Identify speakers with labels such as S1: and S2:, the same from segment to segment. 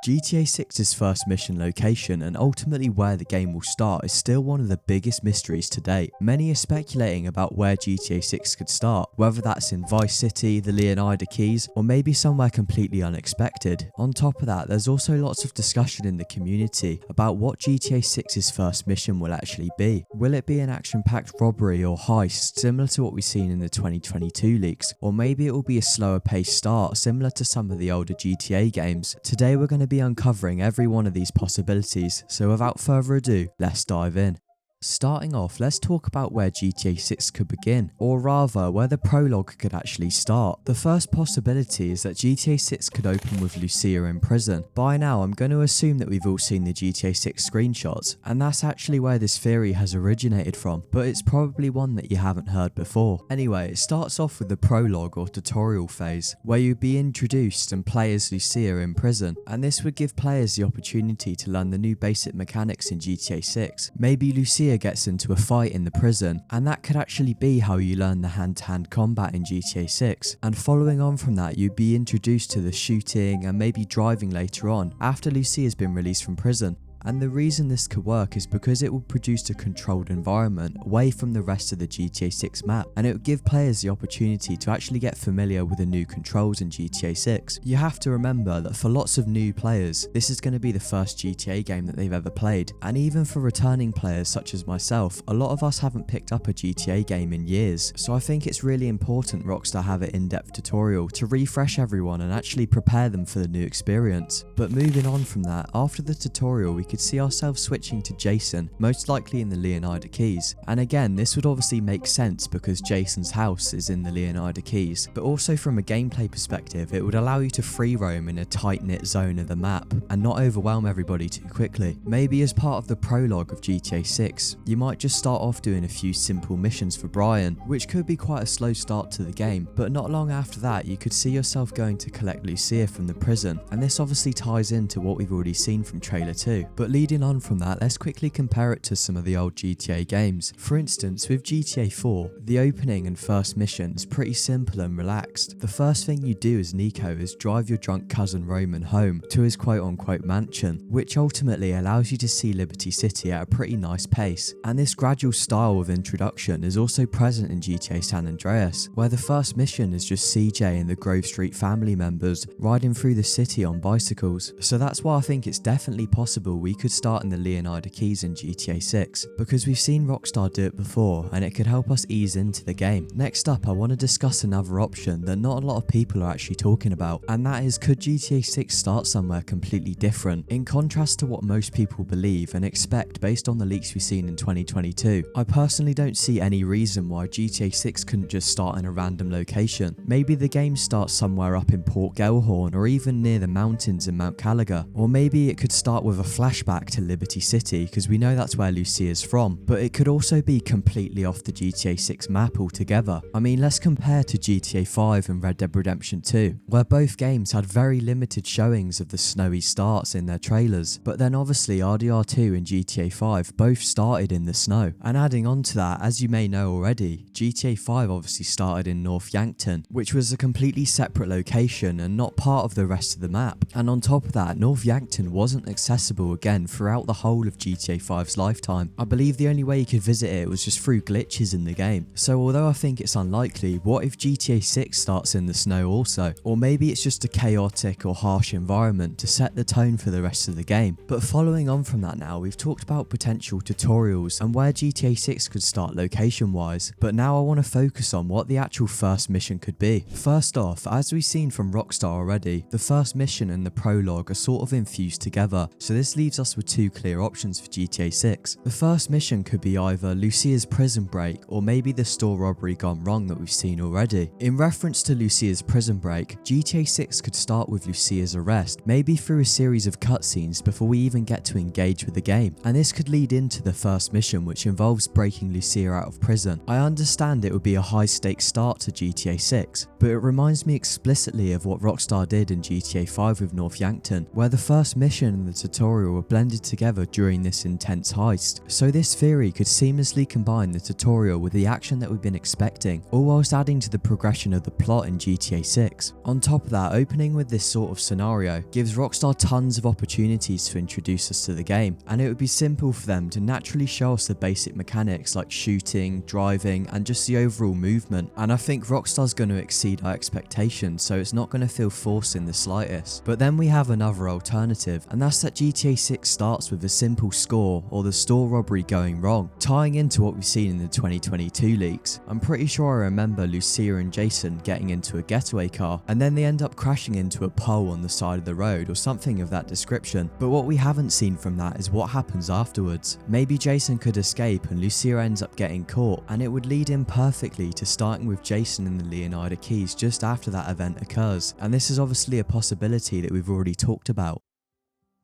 S1: GTA 6's first mission location and ultimately where the game will start is still one of the biggest mysteries to date. Many are speculating about where GTA 6 could start, whether that's in Vice City, the Leonida Keys, or maybe somewhere completely unexpected. On top of that, there's also lots of discussion in the community about what GTA 6's first mission will actually be. Will it be an action-packed robbery or heist, similar to what we've seen in the 2022 leaks, or maybe it will be a slower paced start, similar to some of the older GTA games. Today we're going to be uncovering every one of these possibilities, so without further ado, let's dive in. Starting off, let's talk about where GTA 6 could begin, or rather where the prologue could actually start. The first possibility is that GTA 6 could open with Lucia in prison. By now I'm going to assume that we've all seen the GTA 6 screenshots, and that's actually where this theory has originated from, but it's probably one that you haven't heard before. Anyway, it starts off with the prologue or tutorial phase, where you'd be introduced and play as Lucia in prison, and this would give players the opportunity to learn the new basic mechanics in GTA 6. Maybe Lucia gets into a fight in the prison, and that could actually be how you learn the hand-to-hand combat in GTA 6. And following on from that, you'd be introduced to the shooting and maybe driving later on, after Lucia's been released from prison. And the reason this could work is because it will produce a controlled environment away from the rest of the GTA 6 map, and it would give players the opportunity to actually get familiar with the new controls in GTA 6. You have to remember that for lots of new players, this is going to be the first GTA game that they've ever played, and even for returning players such as myself, a lot of us haven't picked up a GTA game in years, so I think it's really important Rockstar have an in-depth tutorial to refresh everyone and actually prepare them for the new experience. But moving on from that, after the tutorial we could see ourselves switching to Jason, most likely in the Leonida Keys. And again, this would obviously make sense because Jason's house is in the Leonida Keys, but also from a gameplay perspective, it would allow you to free roam in a tight-knit zone of the map and not overwhelm everybody too quickly. Maybe as part of the prologue of GTA 6, you might just start off doing a few simple missions for Brian, which could be quite a slow start to the game, but not long after that you could see yourself going to collect Lucia from the prison, and this obviously ties into what we've already seen from trailer 2. But leading on from that, let's quickly compare it to some of the old GTA games. For instance, with GTA 4, the opening and first mission is pretty simple and relaxed. The first thing you do as Nico is drive your drunk cousin Roman home to his quote-unquote mansion, which ultimately allows you to see Liberty City at a pretty nice pace. And this gradual style of introduction is also present in GTA San Andreas, where the first mission is just CJ and the Grove Street family members riding through the city on bicycles. So that's why I think it's definitely possible we could start in the Leonida Keys in GTA 6, because we've seen Rockstar do it before and it could help us ease into the game. Next up, I want to discuss another option that not a lot of people are actually talking about, and that is, could GTA 6 start somewhere completely different? In contrast to what most people believe and expect based on the leaks we've seen in 2022, I personally don't see any reason why GTA 6 couldn't just start in a random location. Maybe the game starts somewhere up in Port Gellhorn or even near the mountains in Mount Caliga, or maybe it could start with a flashback to Liberty City, because we know that's where Lucia is from, but it could also be completely off the GTA 6 map altogether. I mean, let's compare to GTA 5 and Red Dead Redemption 2, where both games had very limited showings of the snowy starts in their trailers, but then obviously RDR2 and GTA 5 both started in the snow. And adding on to that, as you may know already, GTA 5 obviously started in North Yankton, which was a completely separate location and not part of the rest of the map. And on top of that, North Yankton wasn't accessible again throughout the whole of GTA 5's lifetime. I believe the only way you could visit it was just through glitches in the game. So although I think it's unlikely, what if GTA 6 starts in the snow also? Or maybe it's just a chaotic or harsh environment to set the tone for the rest of the game. But following on from that now, we've talked about potential tutorials and where GTA 6 could start location wise, but now I want to focus on what the actual first mission could be. First off, as we've seen from Rockstar already, the first mission and the prologue are sort of infused together, so this leaves us with two clear options for GTA 6. The first mission could be either Lucia's prison break or maybe the store robbery gone wrong that we've seen already. In reference to Lucia's prison break, GTA 6 could start with Lucia's arrest, maybe through a series of cutscenes before we even get to engage with the game, and this could lead into the first mission, which involves breaking Lucia out of prison. I understand it would be a high stakes start to GTA 6, but it reminds me explicitly of what Rockstar did in GTA 5 with North Yankton, where the first mission and the tutorial were blended together during this intense heist. So this theory could seamlessly combine the tutorial with the action that we've been expecting, all whilst adding to the progression of the plot in GTA 6. On top of that, opening with this sort of scenario gives Rockstar tons of opportunities to introduce us to the game, and it would be simple for them to naturally show us the basic mechanics like shooting, driving, and just the overall movement. And I think Rockstar's going to exceed our expectations, so it's not going to feel forced in the slightest. But then we have another alternative, and that's that GTA 6 starts with a simple score or the store robbery going wrong, tying into what we've seen in the 2022 leaks. I'm pretty sure I remember Lucia and Jason getting into a getaway car, and then they end up crashing into a pole on the side of the road or something of that description. But what we haven't seen from that is what happens afterwards. Maybe Jason could escape and Lucia ends up getting caught, and it would lead in perfectly to starting with Jason in the Leonida Keys just after that event occurs, and this is obviously a possibility that we've already talked about.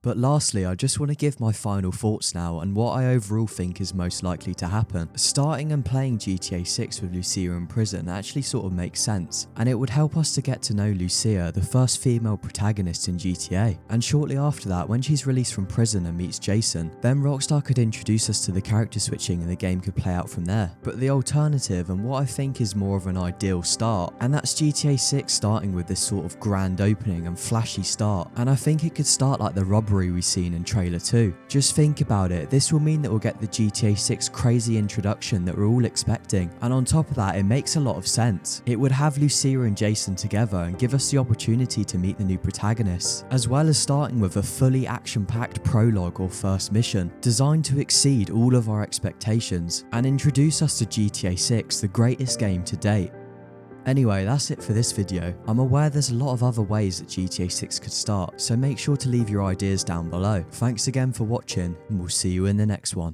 S1: But lastly, I just want to give my final thoughts now and what I overall think is most likely to happen. Starting and playing GTA 6 with Lucia in prison actually sort of makes sense, and it would help us to get to know Lucia, the first female protagonist in GTA. And shortly after that, when she's released from prison and meets Jason, then Rockstar could introduce us to the character switching and the game could play out from there. But the alternative, and what I think is more of an ideal start, and that's GTA 6 starting with this sort of grand opening and flashy start, and I think it could start like the robbery we've seen in trailer 2. Just think about it, this will mean that we'll get the GTA 6 crazy introduction that we're all expecting, and on top of that it makes a lot of sense. It would have Lucia and Jason together and give us the opportunity to meet the new protagonists, as well as starting with a fully action-packed prologue or first mission, designed to exceed all of our expectations and introduce us to GTA 6, the greatest game to date. Anyway, that's it for this video. I'm aware there's a lot of other ways that GTA 6 could start, so make sure to leave your ideas down below. Thanks again for watching, and we'll see you in the next one.